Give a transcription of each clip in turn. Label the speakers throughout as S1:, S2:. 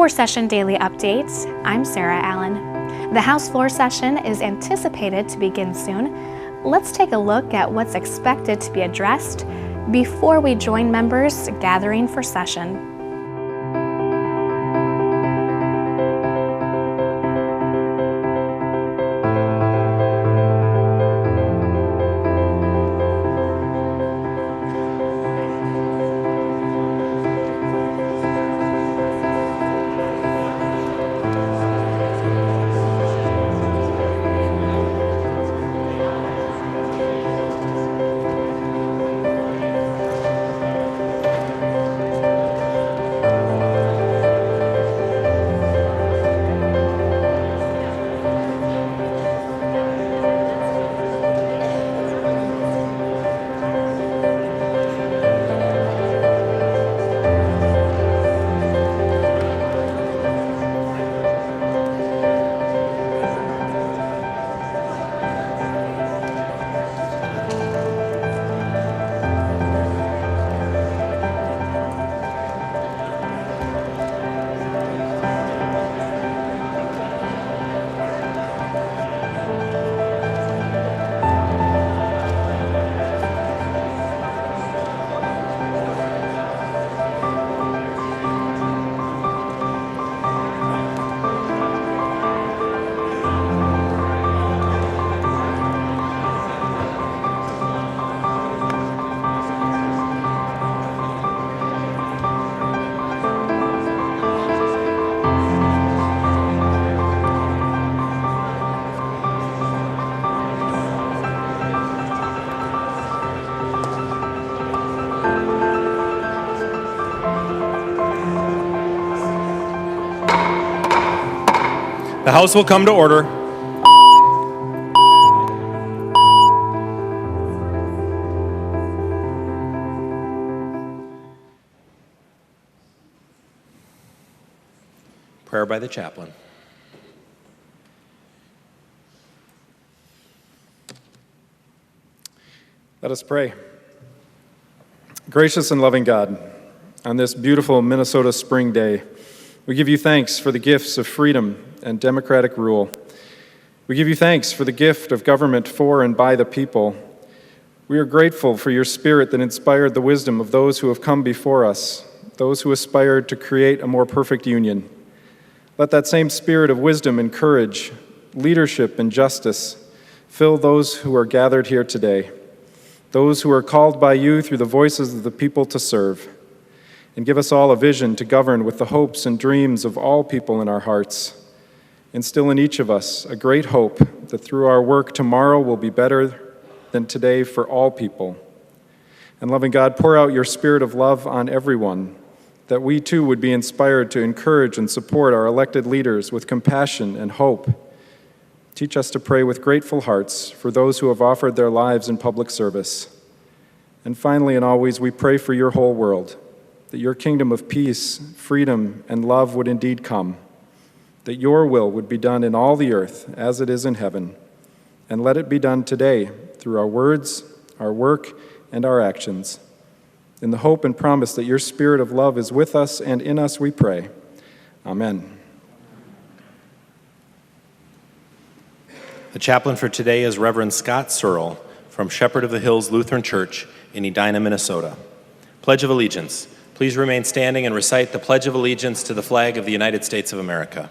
S1: For Session Daily Updates, I'm Sarah Allen. The House floor session is anticipated to begin soon. Let's take a look at what's expected to be addressed before we join members gathering for session.
S2: The House will come to order. Prayer by the chaplain.
S3: Let us pray. Gracious and loving God, on this beautiful Minnesota spring day, we give you thanks for the gifts of freedom and democratic rule. We give you thanks for the gift of government for and by the people. We are grateful for your spirit that inspired the wisdom of those who have come before us, those who aspired to create a more perfect union. Let that same spirit of wisdom and courage, leadership and justice fill those who are gathered here today, those who are called by you through the voices of the people to serve, and give us all a vision to govern with the hopes and dreams of all people in our hearts. Instill in each of us a great hope that through our work tomorrow will be better than today for all people. And loving God, pour out your spirit of love on everyone, that we too would be inspired to encourage and support our elected leaders with compassion and hope. Teach us to pray with grateful hearts for those who have offered their lives in public service. And finally and always, we pray for your whole world, that your kingdom of peace, freedom, and love would indeed come, that your will would be done in all the earth as it is in heaven, and let it be done today through our words, our work, and our actions. In the hope and promise that your spirit of love is with us and in us, we pray. Amen.
S2: The chaplain for today is Reverend Scott Searle from Shepherd of the Hills Lutheran Church in Edina, Minnesota. Pledge of Allegiance. Please remain standing and recite the Pledge of Allegiance to the flag of the United States of America.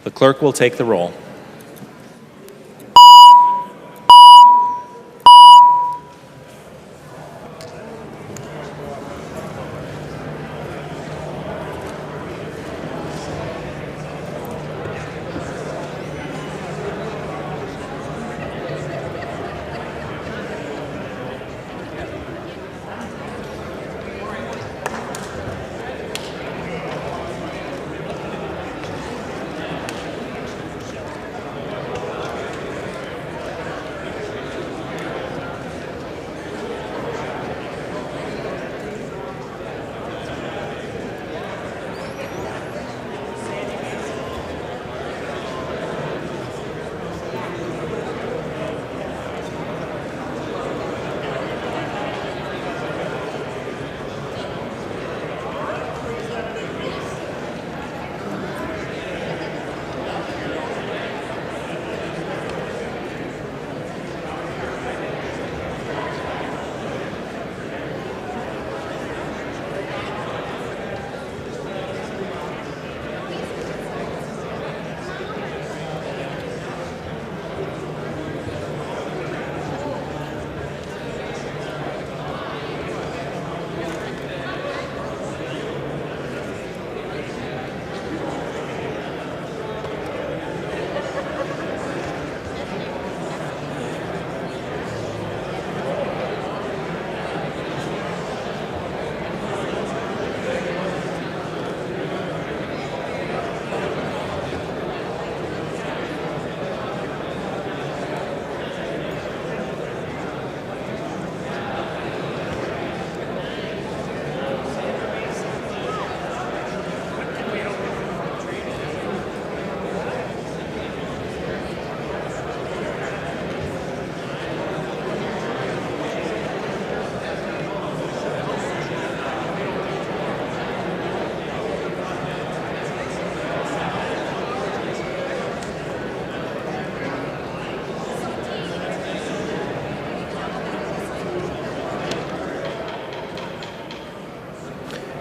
S2: The clerk will take the roll.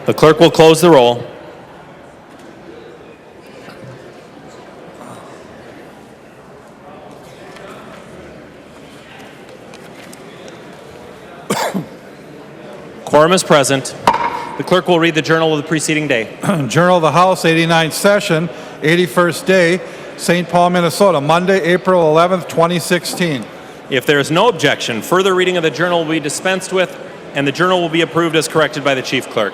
S2: The clerk will close the roll. Quorum is present. The clerk will read the journal of the preceding day.
S4: Journal of the House, 89th session, 81st day, St. Paul, Minnesota, Monday, April 11th, 2016.
S2: If there is no objection, further reading of the journal will be dispensed with, and the journal will be approved as corrected by the chief clerk.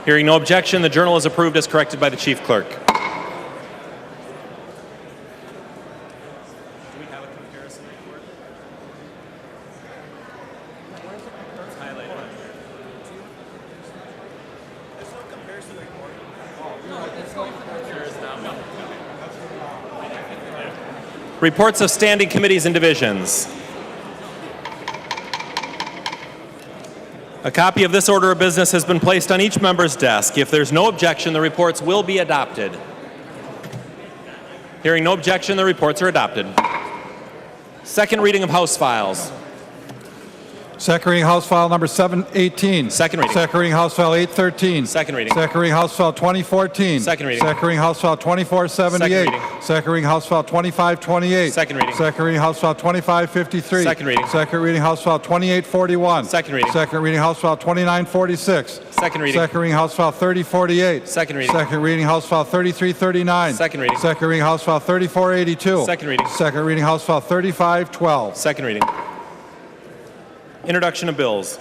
S2: Hearing no objection, the journal is approved as corrected by the chief clerk. Reports of standing committees and divisions. A copy of this order of business has been placed on each member's desk. If there's no objection, the reports will be adopted. Hearing no objection, the reports are adopted. Second reading of House files.
S4: Second reading House File number 718.
S2: Second reading.
S4: Second reading House File 813.
S2: Second reading.
S4: Second reading House File 2014.
S2: Second reading.
S4: Second reading House File 2478.
S2: Second reading.
S4: Second reading House File 2528.
S2: Second reading.
S4: Second reading House File 2553.
S2: Second reading.
S4: Second reading House File 2841.
S2: Second reading.
S4: Second reading House File 2946.
S2: Second reading.
S4: Second reading House File 3048.
S2: Second reading.
S4: Second reading House File 3339.
S2: Second reading.
S4: Second reading House File 3482.
S2: Second reading.
S4: Second reading House File 3512.
S2: Second reading. Introduction of bills.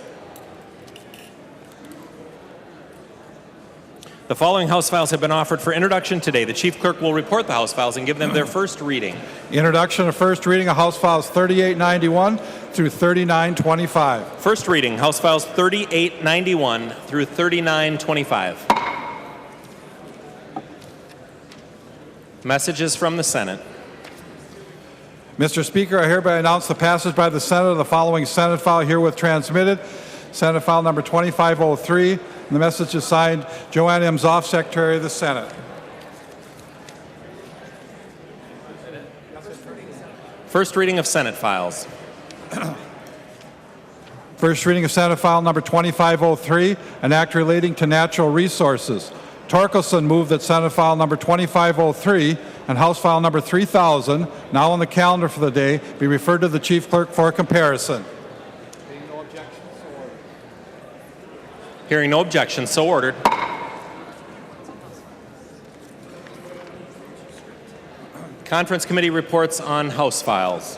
S2: The following House files have been offered for introduction today. The chief clerk will report the House files and give them their first reading.
S4: Introduction of first reading of House Files 3891 through 3925.
S2: First reading, House files 3891 through 3925. Messages from the Senate.
S4: Mr. Speaker, I hereby announce the passage by the Senate of the following Senate file herewith transmitted. Senate file number 2503. And the message is signed Joanne M. Zoff, Secretary of the Senate.
S2: First reading of Senate files.
S4: First reading of Senate file number 2503, an act relating to natural resources. Torkelson moved that Senate file number 2503 and House file number 3000, now on the calendar for the day, be referred to the chief clerk for comparison.
S2: Hearing no objection, so ordered. Conference committee reports on House files.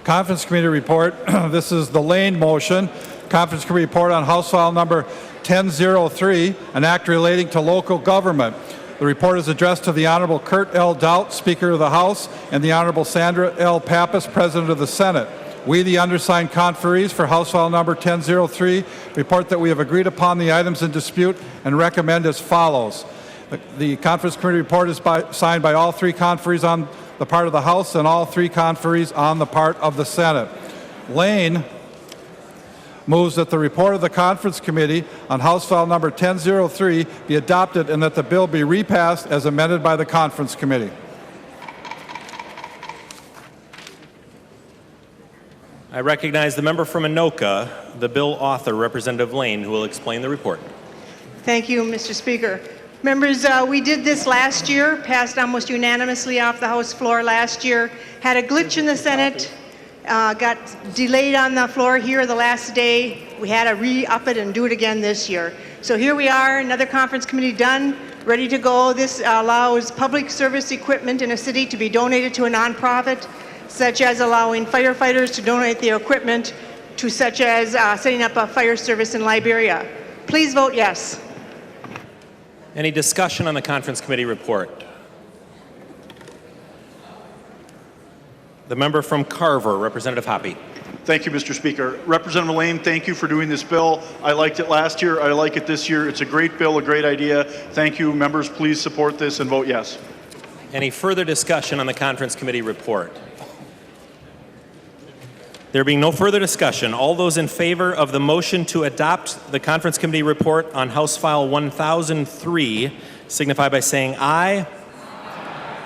S4: Conference committee report. This is the Laine motion. Conference committee report on House file number 1003, an act relating to local government. The report is addressed to the Honorable Kurt L. Doudt, Speaker of the House, and the Honorable Sandra L. Pappas, President of the Senate. We, the undersigned conferees for House File number 1003, report that we have agreed upon the items in dispute and recommend as follows. The conference committee report is signed by all three conferees on the part of the House and all three conferees on the part of the Senate. Laine moves that the report of the conference committee on House File number 1003 be adopted and that the bill be repassed as amended by the conference committee.
S2: I recognize the member from Anoka, the bill author, Representative Laine, who will explain the report.
S5: Thank you, Mr. Speaker. Members, we did this last year, passed almost unanimously off the House floor last year, had a glitch in the Senate, got delayed on the floor here the last day. We had to re-up it and do it again this year. So here we are, another conference committee done, ready to go. This allows public service equipment in a city to be donated to a nonprofit, such as allowing firefighters to donate their equipment to such as setting up a fire service in Liberia. Please vote yes.
S2: Any discussion on the conference committee report? The member from Carver, Representative Hoppe.
S6: Thank you, Mr. Speaker. Representative Laine, thank you for doing this bill. I liked it last year. I like it this year. It's a great bill, a great idea. Thank you. Members, please support this and vote yes.
S2: Any further discussion on the conference committee report? There being no further discussion, all those in favor of the motion to adopt the conference committee report on House File 1003 signify by saying aye.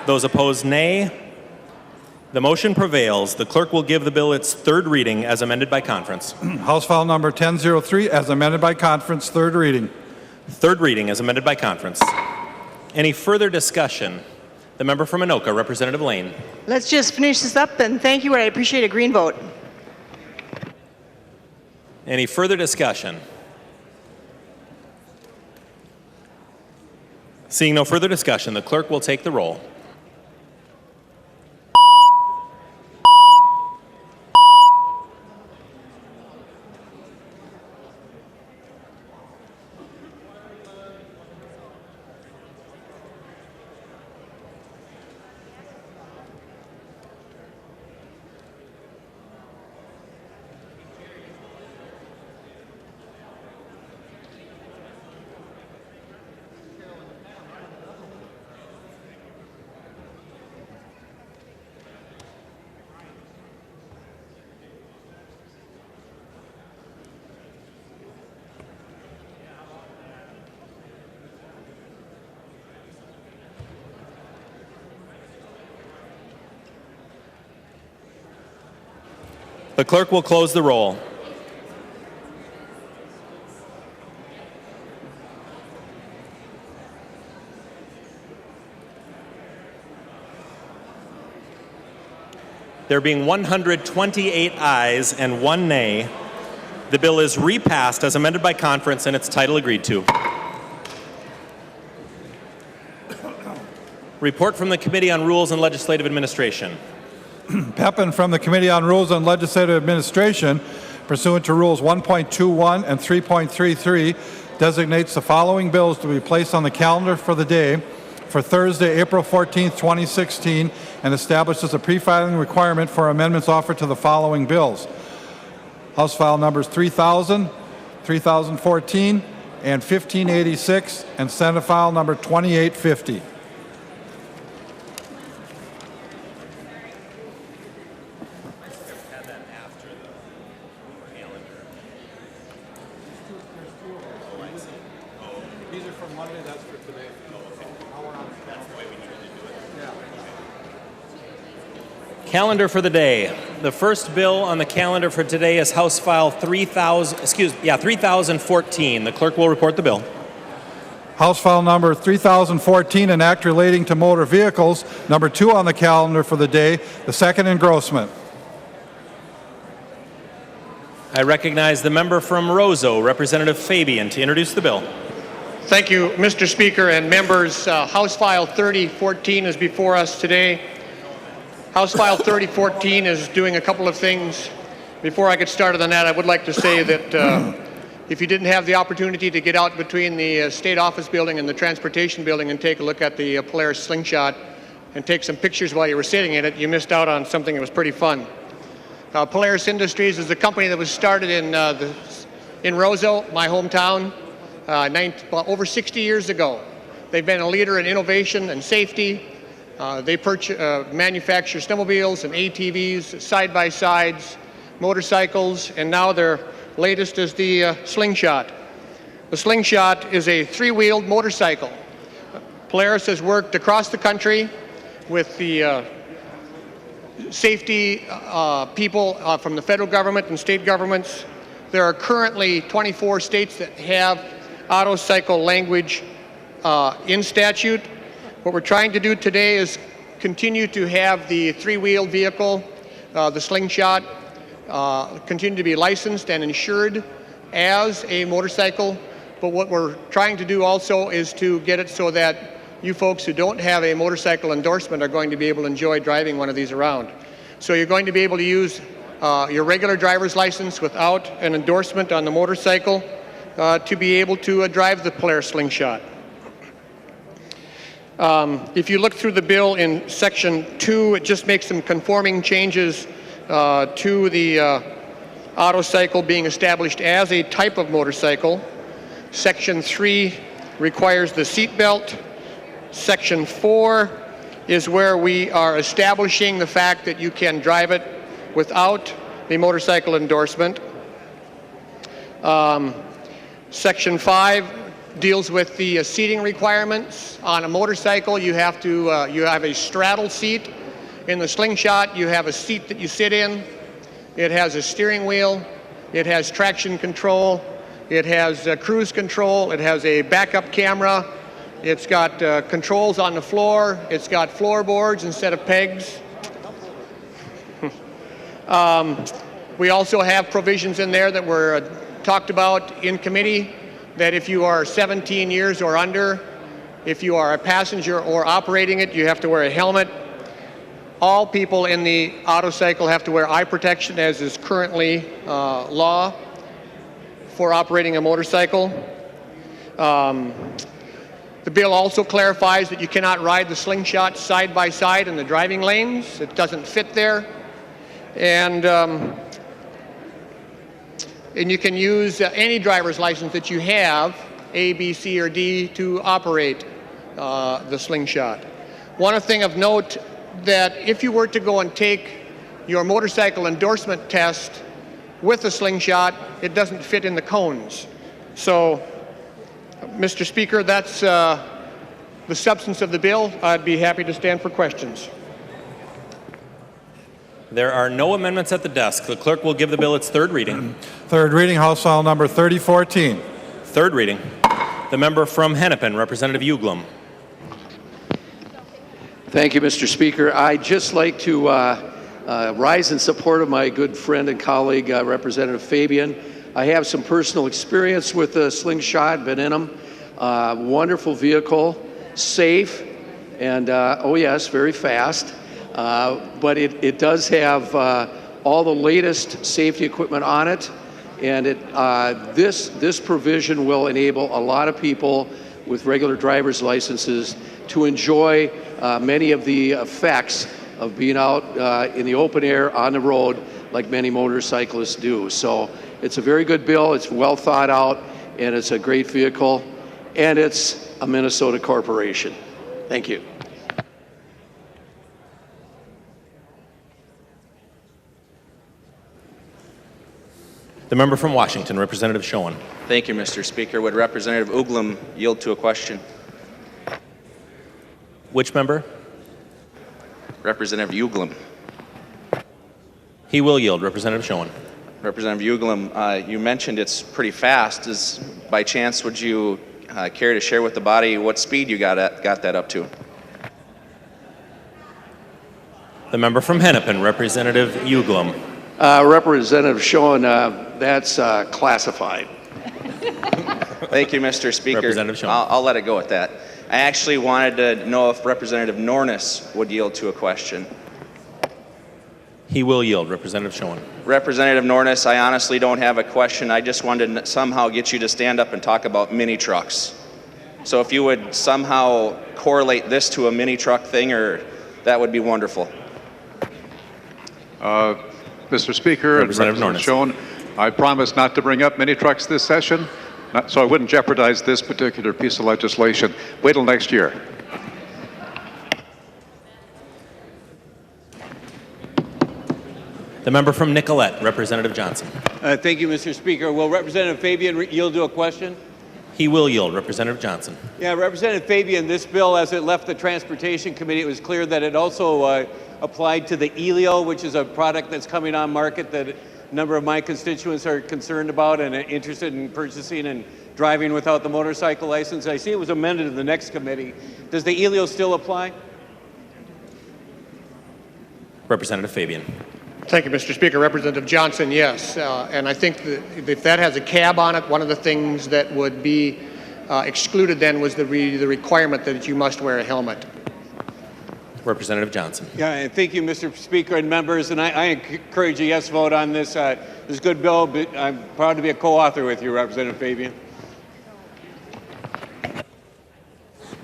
S2: Those opposed, nay. The motion prevails. The clerk will give the bill its third reading as amended by conference.
S4: House File Number 1003 as amended by conference, third reading.
S2: Third reading as amended by conference. Any further discussion? The member from Anoka, Representative Laine.
S5: Let's just finish this up then. Thank you. I appreciate a green vote.
S2: Any further discussion? Seeing no further discussion, the clerk will take the roll. The clerk will close the roll. There being 128 ayes and 1 nay, the bill is repassed as amended by conference and its title agreed to. Report from the Committee on Rules and Legislative Administration.
S4: Pepin from the Committee on Rules and Legislative Administration, pursuant to Rules 1.21 and 3.33, designates the following bills to be placed on the calendar for the day for Thursday, April 14, 2016, and establishes a pre-filing requirement for amendments offered to the following bills. House File Numbers 3000, 3014, and 1586, and Senate File Number 2850.
S2: Calendar for the day. The first bill on the calendar for today is House File 3014. The clerk will report the bill.
S4: House File Number 3014, an act relating to motor vehicles. Number 2 on the calendar for the day, the second engrossment.
S2: I recognize the member from Roseau, Representative Fabian, to introduce the bill.
S7: Thank you, Mr. Speaker and members. House File 3014 is before us today. House File 3014 is doing a couple of things. Before I get started on that, I would like to say that if you didn't have the opportunity to get out between the State Office Building and the Transportation Building and take a look at the Polaris Slingshot and take some pictures while you were sitting in it, you missed out on something that was pretty fun. Polaris Industries is a company that was started in Roseau, my hometown, over 60 years ago. They've been a leader in innovation and safety. They manufacture snowmobiles and ATVs, side-by-sides, motorcycles, and now their latest is the Slingshot. The Slingshot is a 3-wheeled motorcycle. Polaris has worked across the country with the safety people from the federal government and state governments. There are currently 24 states that have Autocycle language in statute. What we're trying to do today is continue to have the 3-wheeled vehicle, the Slingshot, continue to be licensed and insured as a motorcycle. But what we're trying to do also is to get it so that you folks who don't have a motorcycle endorsement are going to be able to enjoy driving one of these around. So you're going to be able to use your regular driver's license without an endorsement on the motorcycle to be able to drive the Polaris Slingshot. If you look through the bill in Section 2, it just makes some conforming changes to the Autocycle being established as a type of motorcycle. Section 3 requires the seat belt. Section 4 is where we are establishing the fact that you can drive it without a motorcycle endorsement. Section 5 deals with the seating requirements. On a motorcycle, you have a straddle seat. In the slingshot, you have a seat that you sit in. It has a steering wheel. It has traction control. It has cruise control. It has a backup camera. It's got controls on the floor. It's got floorboards instead of pegs. We also have provisions in there that were talked about in committee that if you are 17 years or under, if you are a passenger or operating it, you have to wear a helmet. All people in the Autocycle have to wear eye protection, as is currently law for operating a motorcycle. The bill also clarifies that you cannot ride the slingshot side by side in the driving lanes. It doesn't fit there. And you can use any driver's license that you have, A, B, C, or D, to operate the slingshot. One thing of note, that if you were to go and take your motorcycle endorsement test with a slingshot, it doesn't fit in the cones. So, Mr. Speaker, that's the substance of the bill. I'd be happy to stand for questions.
S2: There are no amendments at the desk. The clerk will give the bill its third reading.
S4: Third reading, House File number 3014.
S2: Third reading. The member from Hennepin, Representative Uglum.
S8: Thank you, Mr. Speaker. I'd just like to rise in support of my good friend and colleague, Representative Fabian. I have some personal experience with the slingshot, been in them. Wonderful vehicle, safe, and oh yes, very fast. But it does have all the latest safety equipment on it, and this provision will enable a lot of people with regular driver's licenses to enjoy many of the effects of being out in the open air on the road like many motorcyclists do. So it's a very good bill, it's well thought out, and it's a great vehicle, and it's a Minnesota corporation. Thank you.
S2: The member from Washington, Representative Schoen.
S9: Thank you, Mr. Speaker. Would Representative Uglum yield to a question?
S2: Which member?
S9: Representative Uglum.
S2: He will yield. Representative Schoen.
S9: Representative Uglum, you mentioned it's pretty fast. By chance, would you care to share with the body what speed you got that up to?
S2: The member from Hennepin, Representative Uglum.
S8: Representative Schoen, that's classified.
S9: Thank you, Mr. Speaker.
S2: Representative Schoen.
S9: I'll let it go at that. I actually wanted to know if Representative Nornis would yield to a question.
S2: He will yield. Representative Schoen.
S9: Representative Nornis, I honestly don't have a question. I just wanted to somehow get you to stand up and talk about mini trucks. So if you would somehow correlate this to a mini truck thing, that would be wonderful.
S10: Mr. Speaker, and Representative Schoen, I promise not to bring up mini trucks this session, so I wouldn't jeopardize this particular piece of legislation. Wait till next year.
S2: The member from Nicollet, Representative Johnson.
S11: Thank you, Mr. Speaker. Will Representative Fabian yield to a question?
S2: He will yield. Representative Johnson.
S11: Yeah, Representative Fabian, this bill, as it left the Transportation Committee, it was clear that it also applied to the Elio, which is a product that's coming on market that a number of my constituents are concerned about and interested in purchasing and driving without the motorcycle license. I see it was amended in the next committee. Does the Elio still apply?
S2: Representative Fabian.
S7: Thank you, Mr. Speaker. Representative Johnson, yes. And I think that if that has a cab on it, one of the things that would be excluded then was the requirement that you must wear a helmet.
S2: Representative Johnson.
S11: Yeah, and thank you, Mr. Speaker and members. And I encourage a yes vote on this. This is a good bill, but I'm proud to be a co-author with you, Representative Fabian.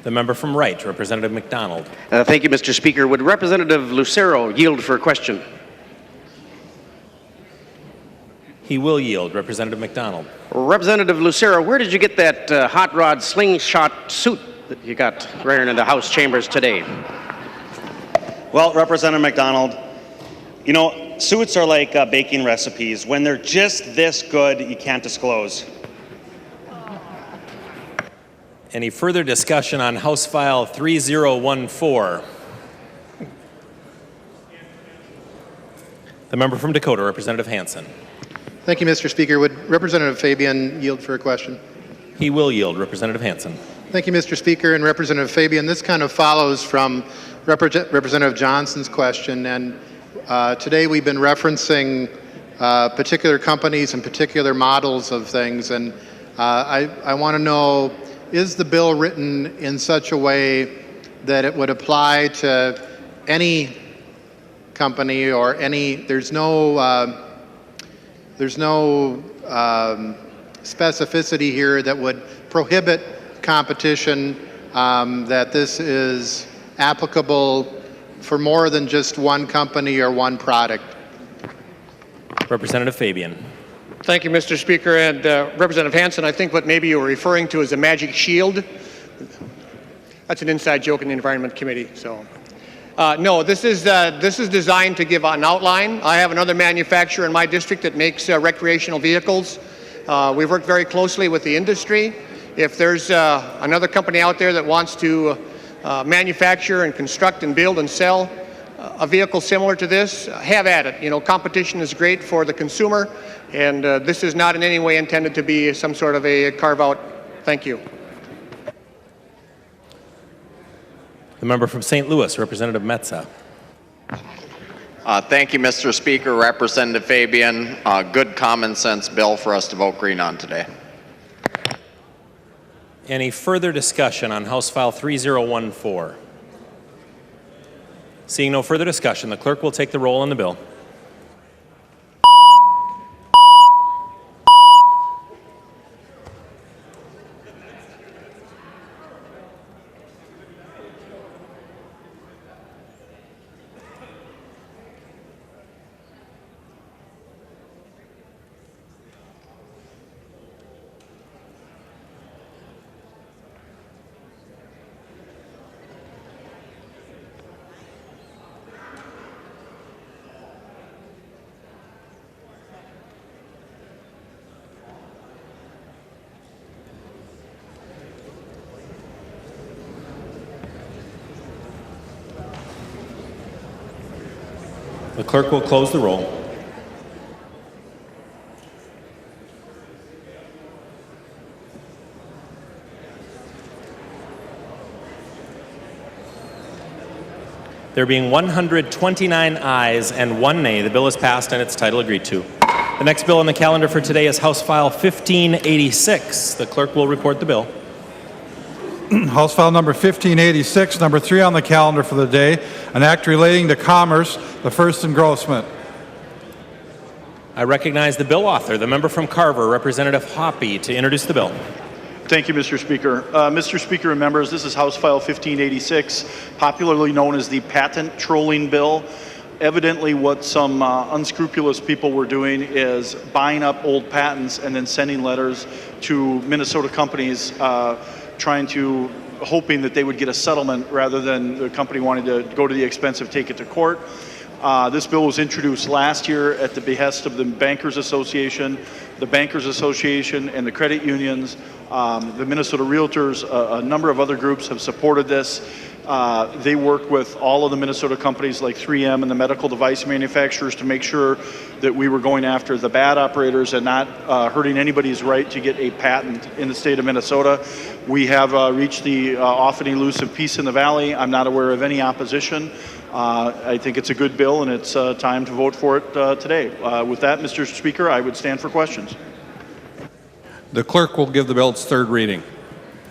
S2: The member from Wright, Representative McDonald.
S12: Thank you, Mr. Speaker. Would Representative Lucero yield for a question?
S2: He will yield. Representative McDonald.
S12: Representative Lucero, where did you get that hot rod slingshot suit that you got right into the House chambers today?
S13: Well, Representative McDonald, you know, suits are like baking recipes. When they're just this good, you can't disclose.
S2: Any further discussion on House File 3014? The member from Dakota, Representative Hansen.
S14: Thank you, Mr. Speaker. Would Representative Fabian yield for a question?
S2: He will yield. Representative Hansen.
S14: Thank you, Mr. Speaker. And Representative Fabian, this kind of follows from Representative Johnson's question. And today we've been referencing particular companies and particular models of things. And I want to know, is the bill written in such a way that it would apply to any company or any, there's no specificity here that would prohibit competition, that this is applicable for more than just one company or one product?
S2: Representative Fabian.
S7: Thank you, Mr. Speaker. And Representative Hansen, I think what maybe you were referring to is a magic shield. That's an inside joke in the Environment Committee. So, no, this is designed to give an outline. I have another manufacturer in my district that makes recreational vehicles. We've worked very closely with the industry. If there's another company out there that wants to manufacture and construct and build and sell a vehicle similar to this, have at it. You know, competition is great for the consumer, and this is not in any way intended to be some sort of a carve-out. Thank you.
S2: The member from St. Louis, Representative Metza.
S15: Thank you, Mr. Speaker. Representative Fabian, good common sense bill for us to vote green on today.
S2: Any further discussion on House File 3014? Seeing no further discussion, the clerk will take the roll on the bill. The clerk will close the roll. There being 129 ayes and 1 nay, the bill is passed and its title agreed to. The next bill on the calendar for today is House File 1586. The clerk will report the bill.
S4: House File number 1586, number 3 on the calendar for the day, an act relating to commerce, the first engrossment.
S2: I recognize the bill author, the member from Carver, Representative Hoppe, to introduce the bill.
S6: Thank you, Mr. Speaker. Mr. Speaker and members, this is House File 1586, popularly known as the patent trolling bill. Evidently, what some unscrupulous people were doing is buying up old patents and then sending letters to Minnesota companies hoping that they would get a settlement rather than the company wanting to go to the expense of take it to court. This bill was introduced last year at the behest of the Bankers Association, and the credit unions, the Minnesota Realtors, a number of other groups have supported this. They work with all of the Minnesota companies like 3M and the medical device manufacturers to make sure that we were going after the bad operators and not hurting anybody's right to get a patent in the state of Minnesota. We have reached the often elusive peace in the valley. I'm not aware of any opposition. I think it's a good bill, and it's time to vote for it today. With that, Mr. Speaker, I would stand for questions.
S4: The clerk will give the bill its third reading.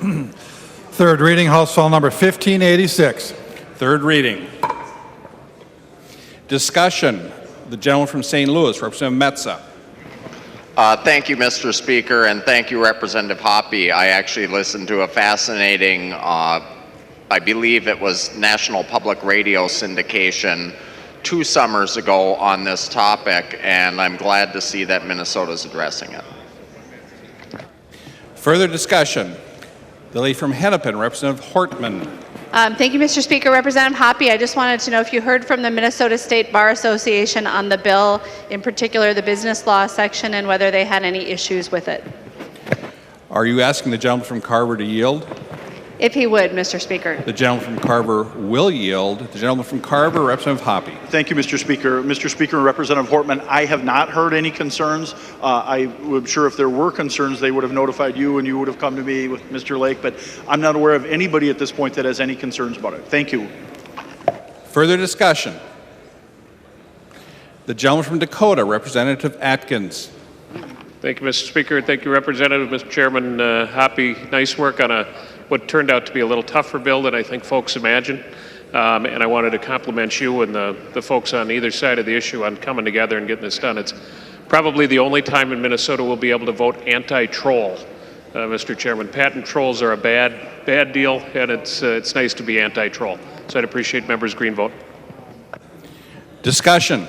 S4: Third reading, House File number 1586.
S16: Third reading. Discussion. The gentleman from St. Louis, Representative Metza.
S15: Thank you, Mr. Speaker, and thank you, Representative Hoppe. I actually listened to a fascinating, I believe it was National Public Radio syndication 2 summers ago on this topic, and I'm glad to see that Minnesota's addressing it.
S16: Further discussion. The lady from Hennepin, Representative Hortman.
S17: Thank you, Mr. Speaker. Representative Hoppe, I just wanted to know if you heard from the Minnesota State Bar Association on the bill, in particular the business law section, and whether they had any issues with it.
S16: Are you asking the gentleman from Carver to yield?
S17: If he would, Mr. Speaker.
S16: The gentleman from Carver will yield. The gentleman from Carver, Representative Hoppe.
S6: Thank you, Mr. Speaker. Mr. Speaker and Representative Hortman, I have not heard any concerns. I'm sure if there were concerns, they would have notified you and you would have come to me with Mr. Lake, but I'm not aware of anybody at this point that has any concerns about it. Thank you.
S16: Further discussion. The gentleman from Dakota, Representative Atkins.
S18: Thank you, Mr. Speaker. Thank you, Representative. Mr. Chairman, Hoppe, nice work on what turned out to be a little tougher bill than I think folks imagined. And I wanted to compliment you and the folks on either side of the issue on coming together and getting this done. It's probably the only time in Minnesota we'll be able to vote anti-troll, Mr. Chairman. Patent trolls are a bad deal, and it's nice to be anti-troll. So I'd appreciate members' green vote.
S16: Discussion.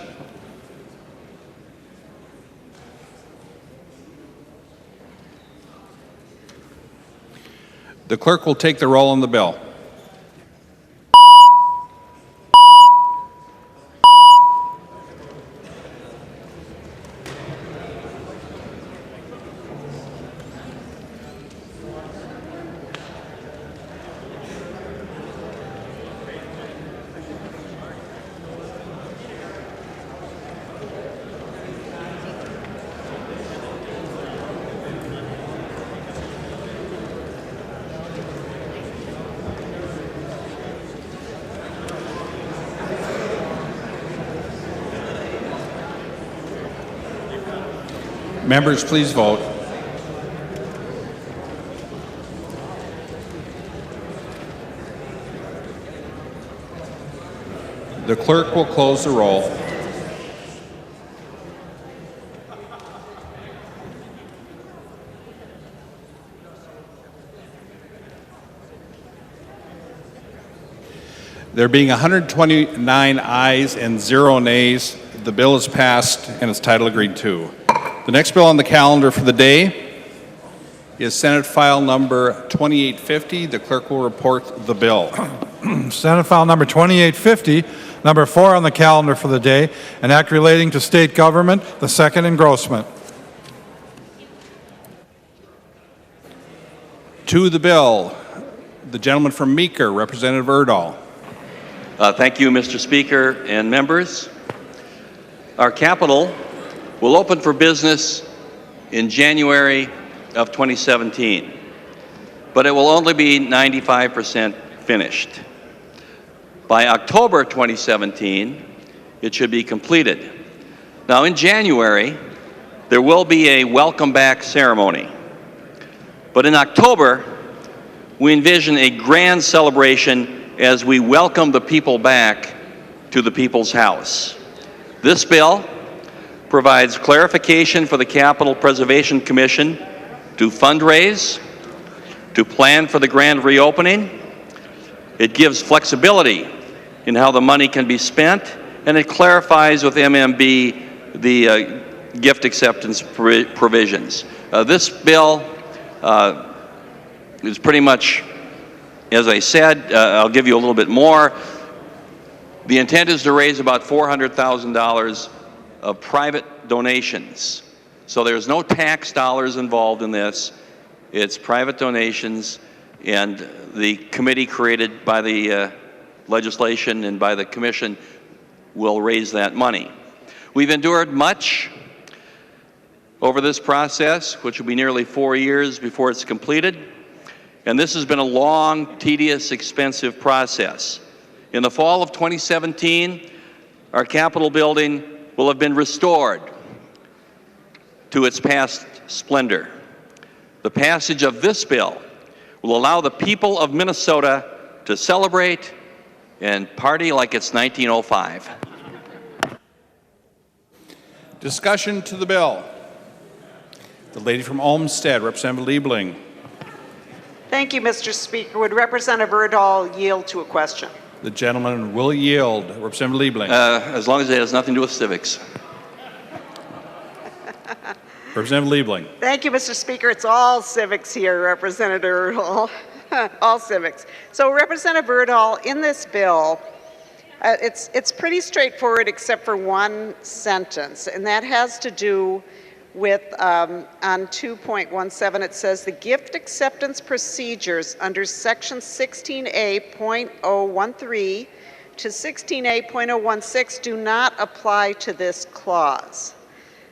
S16: The clerk will take the roll on the bill. Members, please vote. The clerk will close the roll. There being 129 ayes and 0 nays, the bill is passed and its title agreed to. The next bill on the calendar for the day is Senate File Number 2850. The clerk will report the bill.
S4: Senate File Number 2850, number 4 on the calendar for the day, an act relating to state government, the second engrossment.
S16: To the bill, the gentleman from Meeker, Representative Urdahl.
S19: Thank you, Mr. Speaker and members. Our capital will open for business in January of 2017, but it will only be 95% finished. By October 2017, it should be completed. Now, in January, there will be a welcome back ceremony, but in October, we envision a grand celebration as we welcome the people back to the People's House. This bill provides clarification for the Capital Preservation Commission to fundraise, to plan for the grand reopening. It gives flexibility in how the money can be spent, and it clarifies with MMB the gift acceptance provisions. This bill is pretty much, as I said, I'll give you a little bit more. The intent is to raise about $400,000 of private donations. So there's no tax dollars involved in this. It's private donations, and the committee created by the legislation and by the commission will raise that money. We've endured much over this process, which will be nearly 4 years before it's completed. And this has been a long, tedious, expensive process. In the fall of 2017, our Capitol building will have been restored to its past splendor. The passage of this bill will allow the people of Minnesota to celebrate and party like it's 1905.
S16: Discussion to the bill. The lady from Olmsted, Representative Liebling.
S20: Thank you, Mr. Speaker. Would Representative Urdahl yield to a question?
S16: The gentleman will yield. Representative Liebling.
S19: As long as it has nothing to do with civics.
S16: Representative Liebling.
S20: Thank you, Mr. Speaker. It's all civics here, Representative Urdahl. All civics. So, Representative Urdahl, in this bill, it's pretty straightforward except for one sentence, and that has to do with, on 2.17, it says the gift acceptance procedures under section 16A.013 to 16A.016 do not apply to this clause.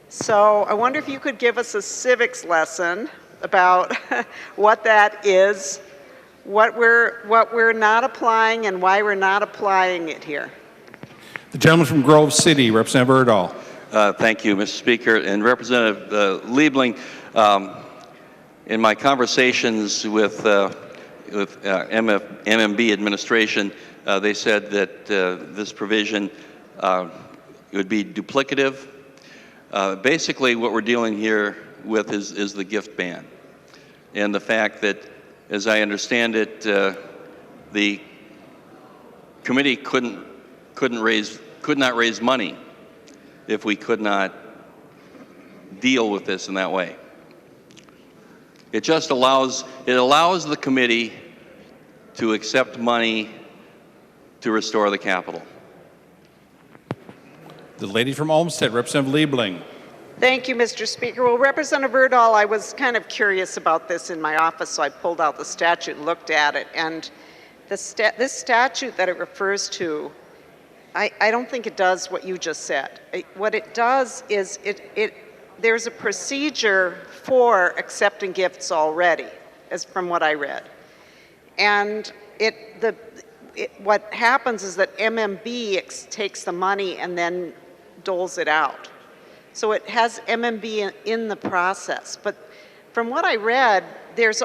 S20: So I wonder if you could give us a civics lesson about what that is, what we're not applying and why we're not applying it here.
S16: The gentleman from Grove City, Representative Urdahl.
S19: Thank you, Mr. Speaker. And Representative Liebling, in my conversations with MMB administration, they said that this provision would be duplicative. Basically, what we're dealing here with is the gift ban, and the fact that, as I understand it, the committee could not raise money if we could not deal with this in that way. It just allows the committee to accept money to restore the capital.
S16: The lady from Olmsted, Representative Liebling.
S20: Thank you, Mr. Speaker. Well, Representative Urdahl, I was kind of curious about this in my office, so I pulled out the statute and looked at it. And this statute that it refers to, I don't think it does what you just said. What it does is there's a procedure for accepting gifts already, as from what I read. And what happens is that MMB takes the money and then doles it out. So it has MMB in the process. But from what I read, there's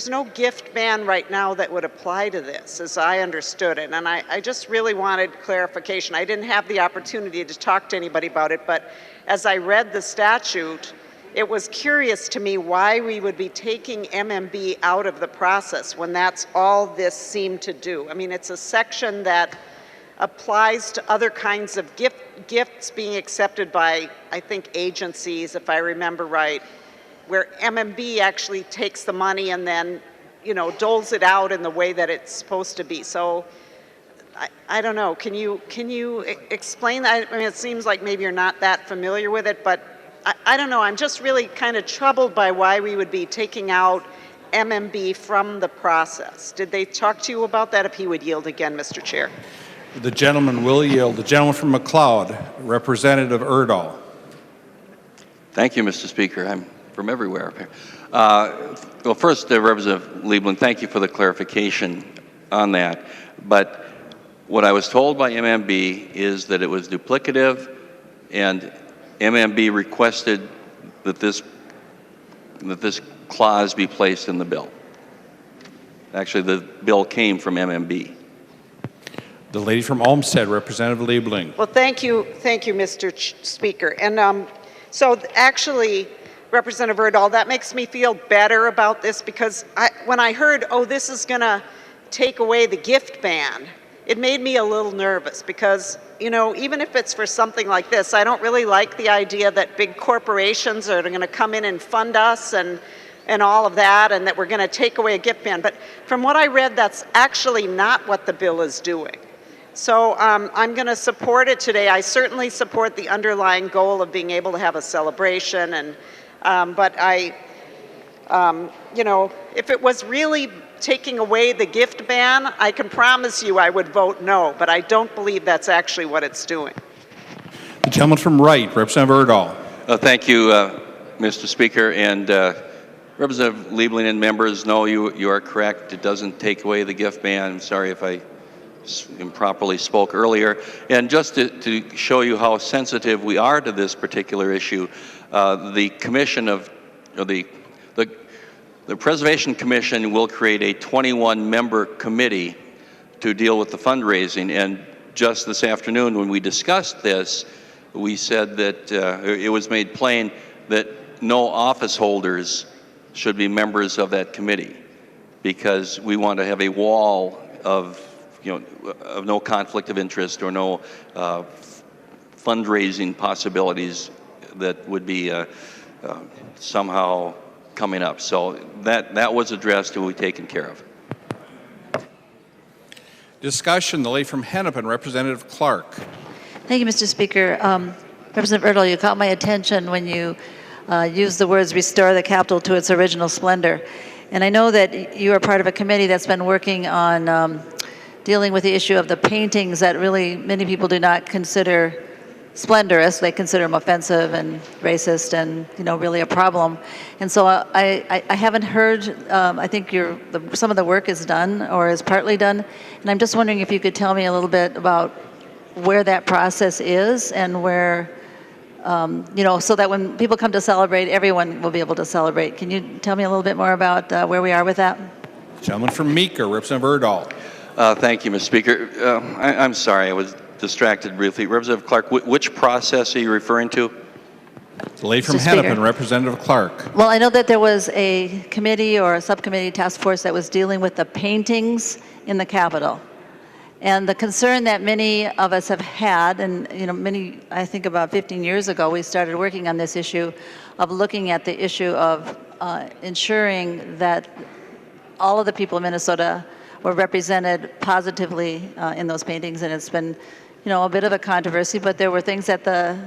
S20: no gift ban right now that would apply to this, as I understood it. And I just really wanted clarification. I didn't have the opportunity to talk to anybody about it, but as I read the statute, it was curious to me why we would be taking MMB out of the process when that's all this seemed to do. I mean, it's a section that applies to other kinds of gifts being accepted by, I think, agencies, if I remember right, where MMB actually takes the money and then, doles it out in the way that it's supposed to be. So I don't know. Can you explain that? I mean, it seems like maybe you're not that familiar with it, but I don't know. I'm just really kind of troubled by why we would be taking out MMB from the process. Did they talk to you about that? If he would yield again, Mr. Chair.
S16: The gentleman will yield. The gentleman from McLeod, Representative Urdahl.
S19: Thank you, Mr. Speaker. I'm from everywhere up here. Well, first, Representative Liebling, thank you for the clarification on that. But what I was told by MMB is that it was duplicative, and MMB requested that this clause be placed in the bill. Actually, the bill came from MMB.
S16: The lady from Olmsted, Representative Liebling.
S20: Well, thank you, Mr. Speaker. And so actually, Representative Urdahl, that makes me feel better about this, because when I heard, this is going to take away the gift ban, it made me a little nervous, because, even if it's for something like this, I don't really like the idea that big corporations are going to come in and fund us and all of that, and that we're going to take away a gift ban. But from what I read, that's actually not what the bill is doing. So I'm going to support it today. I certainly support the underlying goal of being able to have a celebration, and but if it was really taking away the gift ban, I can promise you I would vote no, but I don't believe that's actually what it's doing.
S16: The gentleman from Wright, Representative Urdahl.
S19: Thank you, Mr. Speaker, and Representative Liebling and members, no, you are correct. It doesn't take away the gift ban. I'm sorry if I improperly spoke earlier. And just to show you how sensitive we are to this particular issue, the Preservation Commission will create a 21-member committee to deal with the fundraising. And just this afternoon, when we discussed this, we said that it was made plain that no office holders should be members of that committee, because we want to have a wall of no conflict of interest or no fundraising possibilities that would be somehow coming up. So that was addressed and will be taken care of.
S16: Discussion, the lady from Hennepin, Representative Clark.
S21: Thank you, Mr. Speaker. Representative Urdahl, you caught my attention when you used the words restore the Capitol to its original splendor. And I know that you are part of a committee that's been working on dealing with the issue of the paintings that really many people do not consider splendorous. They consider them offensive and racist and, really a problem. And so I haven't heard, I think some of the work is done or is partly done. And I'm just wondering if you could tell me a little bit about where that process is and where, so that when people come to celebrate, everyone will be able to celebrate. Can you tell me a little bit more about where we are with that?
S16: Gentleman from Meeker, Representative Urdahl.
S19: Thank you, Mr. Speaker. I'm sorry, I was distracted briefly. Representative Clark, which process are you referring to?
S16: The lady from Hennepin, Representative Clark.
S21: Well, I know that there was a committee or a subcommittee task force that was dealing with the paintings in the Capitol. And the concern that many of us have had, and I think about 15 years ago, we started working on this issue of looking at the issue of ensuring that all of the people of Minnesota were represented positively in those paintings. And it's been, a bit of a controversy, but there were things that the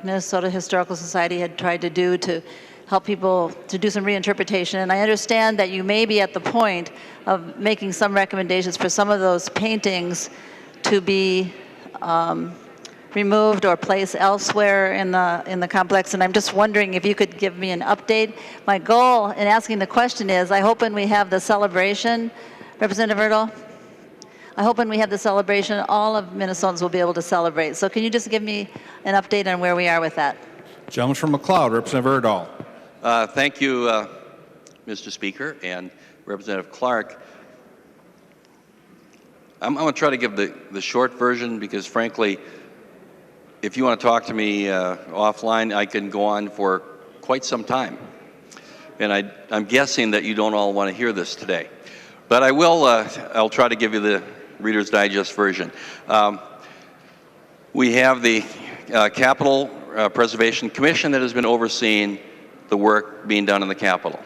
S21: Minnesota Historical Society had tried to do to help people to do some reinterpretation. And I understand that you may be at the point of making some recommendations for some of those paintings to be removed or placed elsewhere in the complex. And I'm just wondering if you could give me an update. My goal in asking the question is, I hope when we have the celebration, Representative Urdahl, I hope when we have the celebration, all of Minnesotans will be able to celebrate. So can you just give me an update on where we are with that?
S16: Gentleman from McLeod, Representative Urdahl.
S19: Thank you, Mr. Speaker and Representative Clark. I'm going to try to give the short version because, frankly, if you want to talk to me offline, I can go on for quite some time. And I'm guessing that you don't all want to hear this today. But I'll try to give you the Reader's Digest version. We have the Capitol Preservation Commission that has been overseeing the work being done in the Capitol.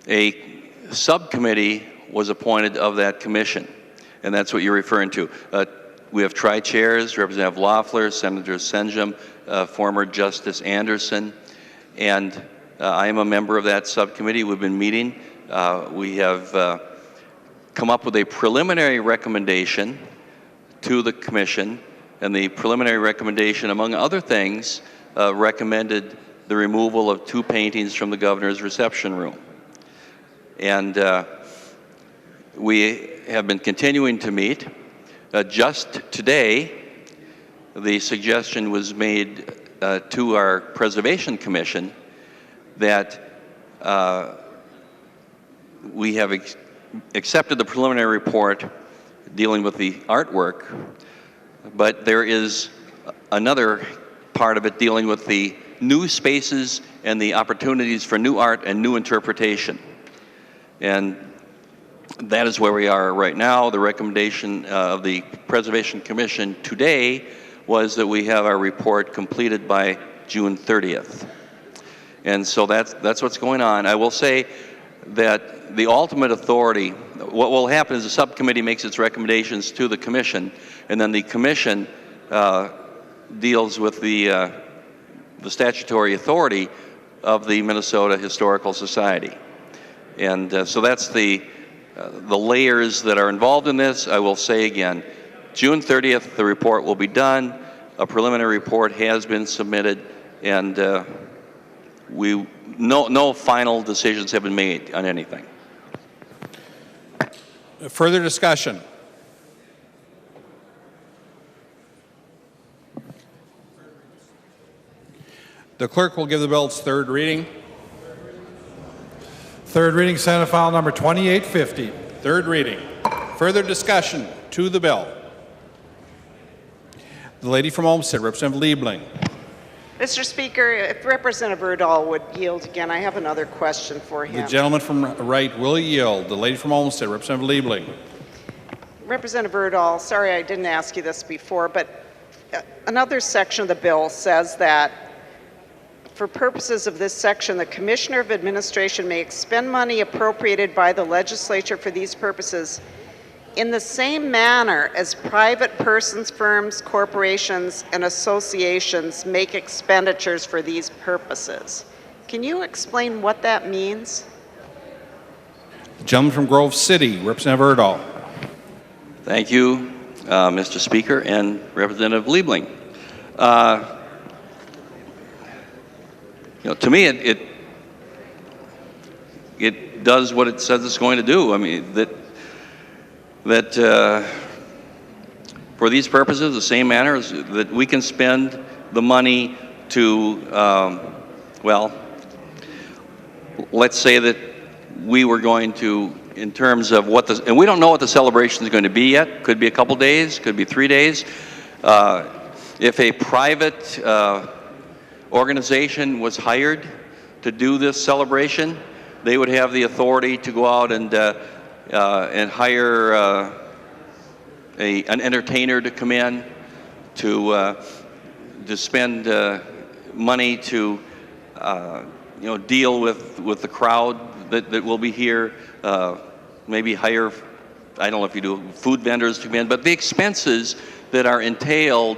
S19: A subcommittee was appointed of that commission, and that's what you're referring to. We have tri-chairs, Representative Loeffler, Senator Senjum, former Justice Anderson, and I am a member of that subcommittee. We've been meeting. We have come up with a preliminary recommendation to the commission, and the preliminary recommendation, among other things, recommended the removal of 2 paintings from the governor's reception room. And we have been continuing to meet. Just today, the suggestion was made to our Preservation Commission that we have accepted the preliminary report dealing with the artwork, but there is another part of it dealing with the new spaces and the opportunities for new art and new interpretation. And that is where we are right now. The recommendation of the Preservation Commission today was that we have our report completed by June 30th. And so that's what's going on. I will say that the ultimate authority, what will happen is the subcommittee makes its recommendations to the commission, and then the commission deals with the statutory authority of the Minnesota Historical Society. And so that's the layers that are involved in this. I will say again, June 30th, the report will be done. A preliminary report has been submitted, and no final decisions have been made on anything.
S16: Further discussion? The clerk will give the bill its third reading.
S4: Third reading, Senate File Number 2850.
S16: Third reading. Further discussion to the bill. The lady from Olmsted, Representative Liebling.
S20: Mr. Speaker, if Representative Urdahl would yield again, I have another question for him.
S16: The gentleman from right will yield. The lady from Olmsted, Representative Liebling.
S20: Representative Urdahl, sorry I didn't ask you this before, but another section of the bill says that for purposes of this section, the Commissioner of Administration may expend money appropriated by the legislature for these purposes in the same manner as private persons, firms, corporations, and associations make expenditures for these purposes. Can you explain what that means?
S16: The gentleman from Grove City, Representative Urdahl.
S19: Thank you, Mr. Speaker, and Representative Liebling. To me, it does what it says it's going to do. I mean, that for these purposes, the same manner as that we can spend the money to, well, let's say that we were going to, in terms of what the, and we don't know what the celebration is going to be yet. Could be a couple days, could be 3 days. If a private organization was hired to do this celebration, they would have the authority to go out and hire an entertainer to come in to spend money to deal with the crowd that will be here. Maybe hire, I don't know if you do, food vendors to come in, but the expenses that are entailed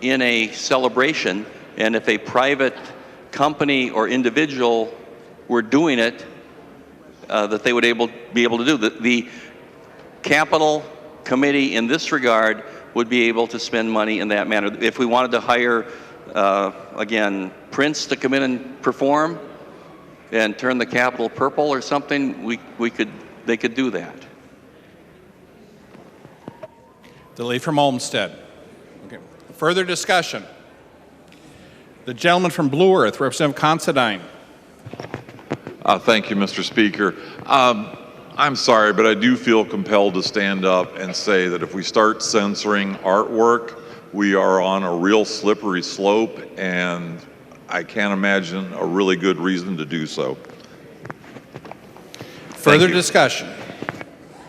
S19: in a celebration, and if a private company or individual were doing it, that they would be able to do. The capital committee in this regard would be able to spend money in that manner. If we wanted to hire, again, Prince to come in and perform and turn the Capitol purple or something, they could do that.
S16: The lady from Olmsted. Okay. Further discussion. The gentleman from Blue Earth, Representative Considine.
S1: Thank you, Mr. Speaker. I'm sorry, but I do feel compelled to stand up and say that if we start censoring artwork, we are on a real slippery slope, and I can't imagine a really good reason to do so.
S16: Further discussion.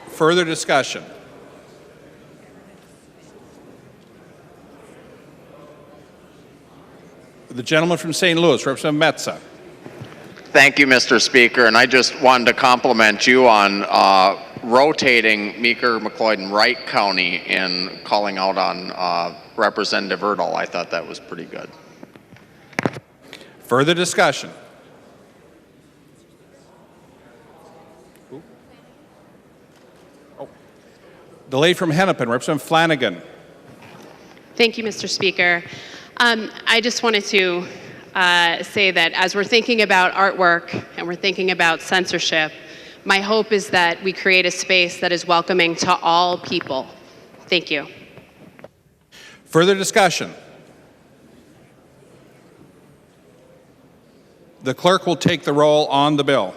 S16: Further discussion. The gentleman from St. Louis, Representative Metza.
S15: Thank you, Mr. Speaker, and I just wanted to compliment you on rotating Meeker, McLeod, and Wright County and calling out on Representative Urdahl. I thought that was pretty good.
S16: Further discussion. The lady from Hennepin, Representative Flanagan.
S22: Thank you, Mr. Speaker. I just wanted to say that as we're thinking about artwork and we're thinking about censorship, my hope is that we create a space that is welcoming to all people. Thank you.
S16: Further discussion. The clerk will take the roll on the bill.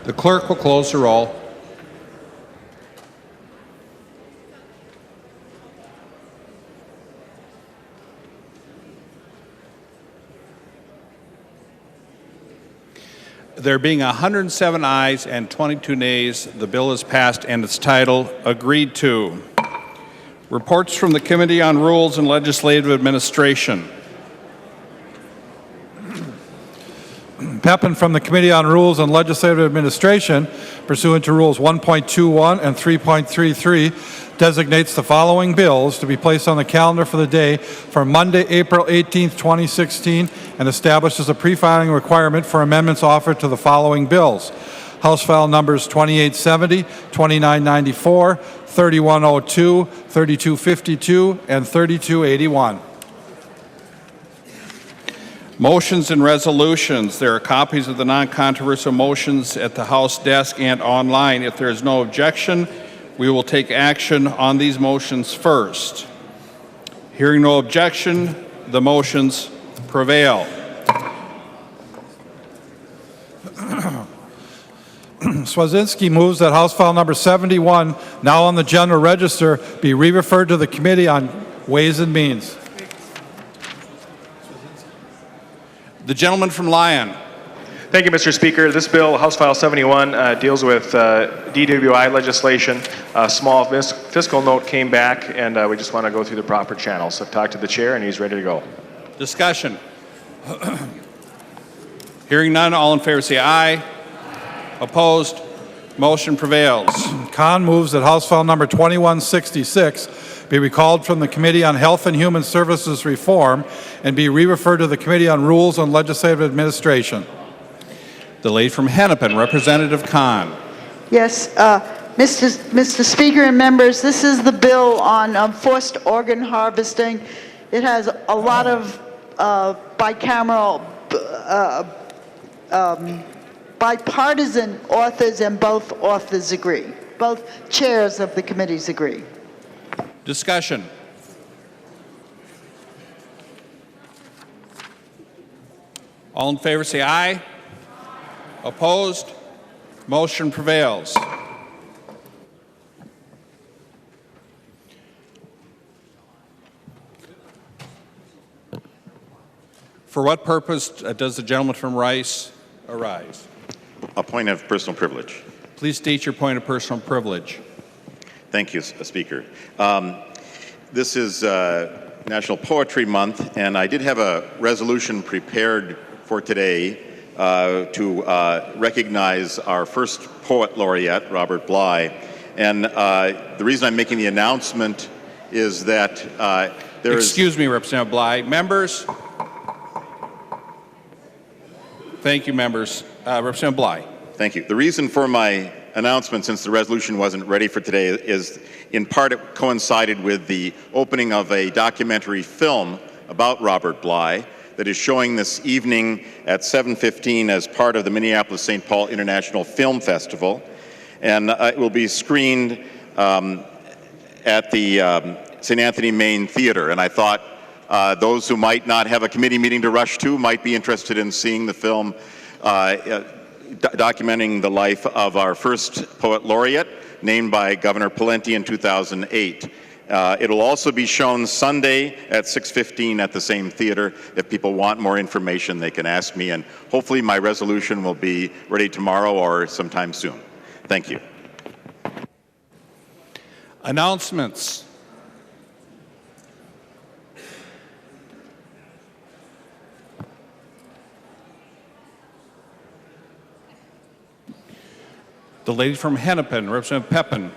S16: The clerk will close the roll. There being 107 ayes and 22 nays, the bill is passed and its title agreed to. Reports from the Committee on Rules and Legislative Administration.
S4: Pepin from the Committee on Rules and Legislative Administration, pursuant to Rules 1.21 and 3.33, designates the following bills to be placed on the calendar for the day for Monday, April 18th, 2016, and establishes a pre-filing requirement for amendments offered to the following bills. House File numbers 2870, 2994, 3102, 3252, and 3281.
S16: Motions and resolutions. There are copies of the non-controversial motions at the House desk and online. If there is no objection, we will take action on these motions first. Hearing no objection, the motions prevail.
S4: Swazinski moves that House File Number 71, now on the General Register, be re-referred to the Committee on Ways and Means.
S16: The gentleman from Lyon.
S3: Thank you, Mr. Speaker. This bill, House File 71, deals with DWI legislation. A small fiscal note came back, and we just want to go through the proper channels. So I've talked to the chair, and he's ready to go.
S16: Discussion. Hearing none, all in favor say aye. Opposed? Motion prevails.
S4: Khan moves that House File Number 2166 be recalled from the Committee on Health and Human Services Reform and be re-referred to the Committee on Rules and Legislative Administration.
S16: The lady from Hennepin, Representative Khan.
S5: Yes, Mr. Speaker and members, this is the bill on forced organ harvesting. It has a lot of bicameral, bipartisan authors, and both authors agree. Both chairs of the committees agree.
S16: Discussion. All in favor say aye. Opposed? Motion prevails. For what purpose does the gentleman from Rice arise?
S23: A point of personal privilege.
S16: Please state your point of personal privilege.
S23: Thank you, Speaker. This is National Poetry Month, and I did have a resolution prepared for today to recognize our first poet laureate, Robert Bly. And the reason I'm making the announcement is that
S16: Excuse me, Representative Bly. Members? Thank you, members. Representative Bly.
S23: Thank you. The reason for my announcement, since the resolution wasn't ready for today, is in part it coincided with the opening of a documentary film about Robert Bly that is showing this evening at 7:15 as part of the Minneapolis-St. Paul International Film Festival. And it will be screened at the St. Anthony Main Theater. And I thought those who might not have a committee meeting to rush to might be interested in seeing the film documenting the life of our first poet laureate, named by Governor Pawlenty in 2008. It'll also be shown Sunday at 6:15 at the same theater. If people want more information, they can ask me, and hopefully my resolution will be ready tomorrow or sometime soon. Thank you.
S16: Announcements. The lady from Hennepin, Representative Pepin.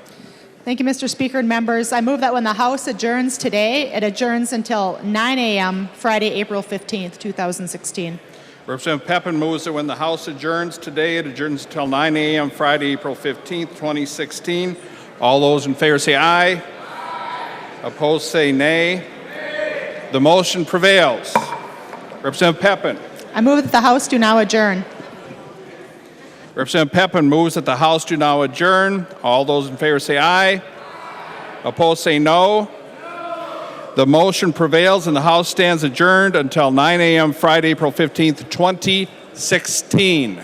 S24: Thank you, Mr. Speaker and members. I move that when the House adjourns today, it adjourns until 9 a.m. Friday, April 15th, 2016.
S16: Representative Pepin moves that when the House adjourns today, it adjourns until 9 a.m. Friday, April 15th, 2016. All those in favor say aye. Aye. Opposed say nay. Nay. The motion prevails. Representative Pepin.
S24: I move that the House do now adjourn.
S16: Representative Pepin moves that the House do now adjourn. All those in favor say aye. Aye. Opposed say no. No. The motion prevails and the House stands adjourned until 9 a.m. Friday, April 15th, 2016.